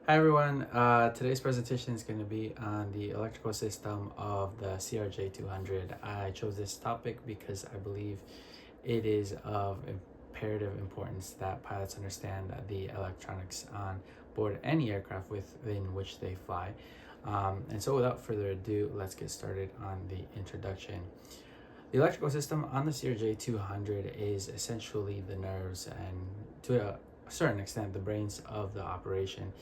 Hi everyone, today's presentation is going to be on the electrical system of the CRJ-200. I chose this topic because I believe it is of imperative importance that pilots understand the electronics on board any aircraft within which they fly. And so without further ado, let's get started on the introduction. The electrical system on the CRJ-200 is essentially the nerves and to a certain extent the brains of the operation.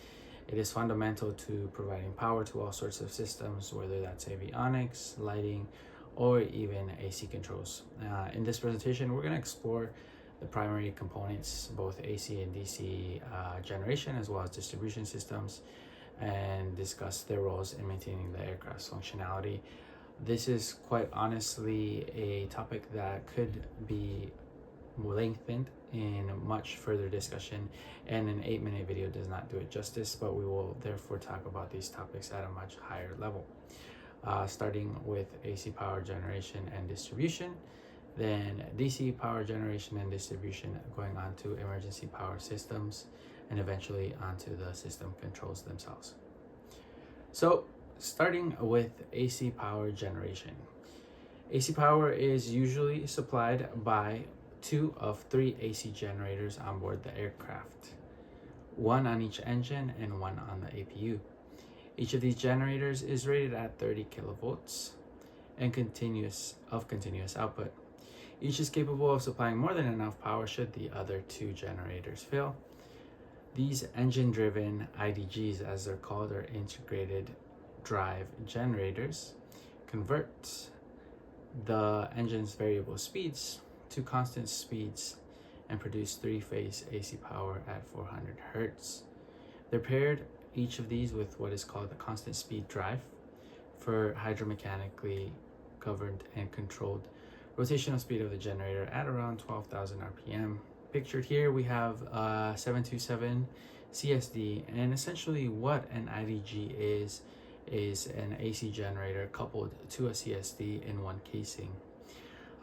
It is fundamental to providing power to all sorts of systems, whether that's avionics, lighting, or even AC controls. In this presentation, we're going to explore the primary components, both AC and DC generation, as well as distribution systems, and discuss their roles in maintaining the aircraft's functionality. This is quite honestly a topic that could be lengthened in much further discussion, and an 8-minute video does not do it justice, but we will therefore talk about these topics at a much higher level, starting with AC power generation and distribution, then DC power generation and distribution, going on to emergency power systems, and eventually onto the system controls themselves. So starting with AC power generation. AC power is usually supplied by 2 of 3 AC generators on board the aircraft, 1 on each engine and 1 on the APU. Each of these generators is rated at 30 kilovolts and continuous output. Each is capable of supplying more than enough power should the other 2 generators fail. These engine-driven IDGs, as they're called, or integrated drive generators, convert the engine's variable speeds to constant speeds and produce 3-phase AC power at 400 Hertz. They're paired, each of these, with what is called a constant speed drive for hydromechanically governed and controlled rotational speed of the generator at around 12,000 RPM. Pictured here, we have a 727 CSD, and essentially what an IDG is an AC generator coupled to a CSD in one casing.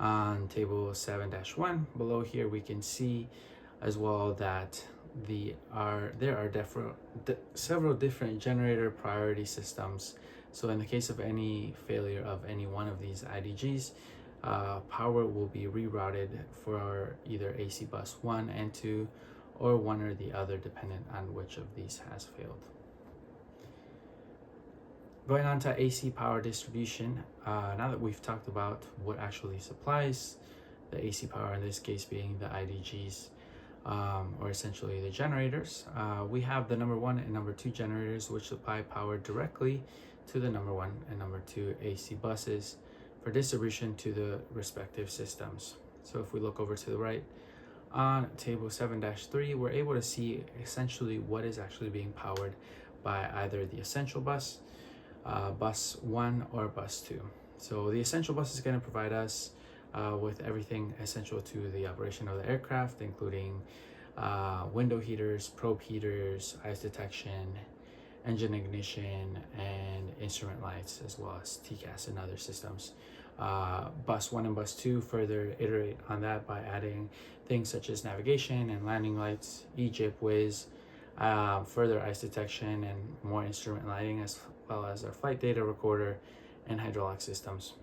On table 7-1 below here, we can see as well that there are several different generator priority systems. So in the case of any failure of any one of these IDGs, power will be rerouted for either AC bus 1 and 2 or one or the other, dependent on which of these has failed. Going on to AC power distribution, now that we've talked about what actually supplies the AC power, in this case being the IDGs, or essentially the generators, we have the number 1 and number 2 generators, which supply power directly to the number 1 and number 2 AC buses for distribution to the respective systems. So if we look over to the right, on table 7-3, we're able to see essentially what is actually being powered by either the essential bus, bus 1, or bus 2. So the essential bus is going to provide us with everything essential to the operation of the aircraft, including window heaters, probe heaters, ice detection, engine ignition, and instrument lights, as well as TCAS and other systems. Bus 1 and bus 2 further iterate on that by adding things such as navigation and landing lights, Egypt, Wiz, further ice detection and more instrument lighting, as well as our flight data recorder and hydraulic systems.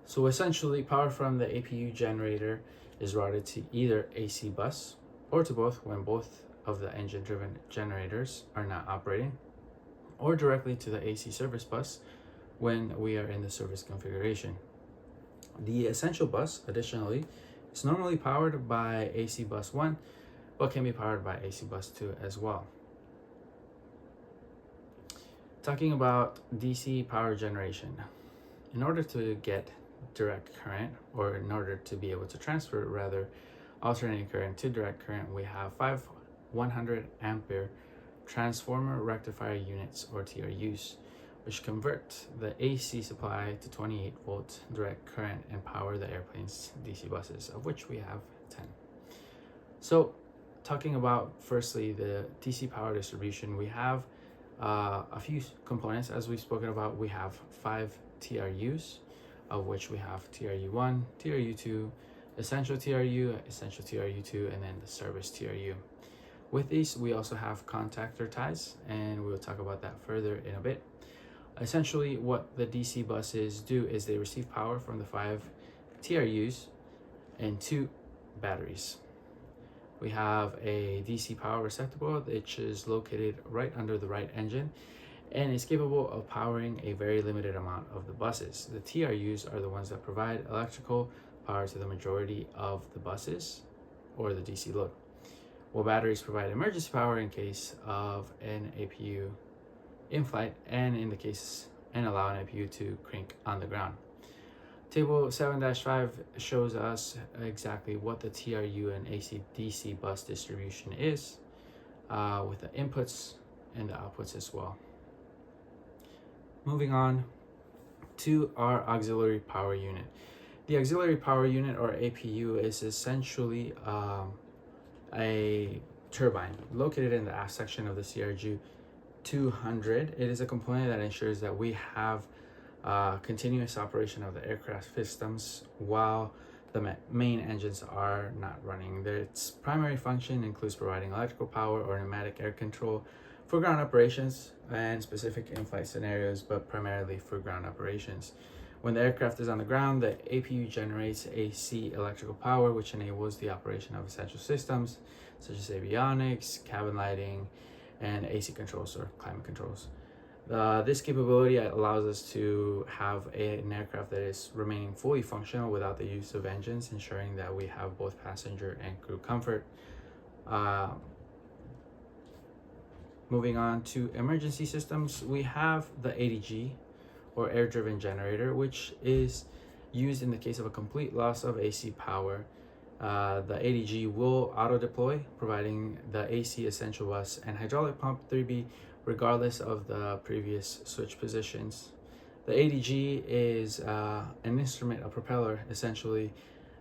So essentially, power from the APU generator is routed to either AC bus or to both when both of the engine-driven generators are not operating, or directly to the AC service bus when we are in the service configuration. The essential bus, additionally, is normally powered by AC bus 1, but can be powered by AC bus 2 as well. Talking about DC power generation, in order to get direct current, or in order to be able to transfer rather alternating current to direct current, we have 5 100 ampere transformer rectifier units, or TRUs, which convert the AC supply to 28 volt direct current and power the airplane's DC buses, of which we have 10. So talking about firstly the DC power distribution, we have a few components. As we've spoken about, we have 5 TRUs, of which we have TRU1, TRU2, Essential TRU, Essential TRU2, and then the Service TRU. With these, we also have contactor ties, and we'll talk about that further in a bit. Essentially, what the DC buses do is they receive power from the 5 TRUs and 2 batteries. We have a DC power receptacle, which is located right under the right engine, and is capable of powering a very limited amount of the buses. The TRUs are the ones that provide electrical power to the majority of the buses or the DC load, while batteries provide emergency power in case of an APU in flight and allow an APU to crank on the ground. Table 7-5 shows us exactly what the TRU and AC/DC bus distribution is, with the inputs and the outputs as well. Moving on to our auxiliary power unit. The auxiliary power unit, or APU, is essentially a turbine located in the aft section of the CRJ-200. It is a component that ensures that we have continuous operation of the aircraft systems while the main engines are not running. Its primary function includes providing electrical power or pneumatic air control for ground operations and specific in-flight scenarios, but primarily for ground operations. When the aircraft is on the ground, the APU generates AC electrical power, which enables the operation of essential systems such as avionics, cabin lighting, and AC controls or climate controls. This capability allows us to have an aircraft that is remaining fully functional without the use of engines, ensuring that we have both passenger and crew comfort. Moving on to emergency systems, we have the ADG, or air-driven generator, which is used in the case of a complete loss of AC power. The ADG will auto-deploy, providing the AC essential bus and hydraulic pump 3B regardless of the previous switch positions. The ADG is an instrument, a propeller essentially,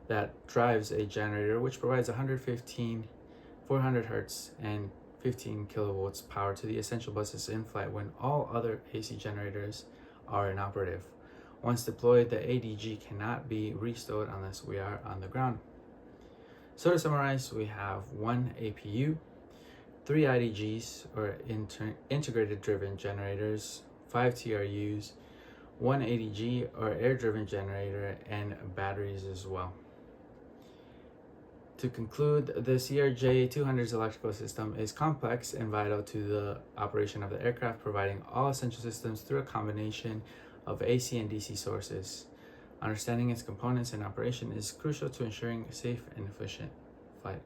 that drives a generator which provides 400 hertz and 15 kilovolts power to the essential buses in flight when all other AC generators are inoperative. Once deployed, the ADG cannot be restored unless we are on the ground. So to summarize, we have 1 APU, 3 IDGs or integrated driven generators, 5 TRUs, 1 ADG or air driven generator, and batteries as well. To conclude, the CRJ-200's electrical system is complex and vital to the operation of the aircraft, providing all essential systems through a combination of AC and DC sources. Understanding its components and operation is crucial to ensuring safe and efficient flight.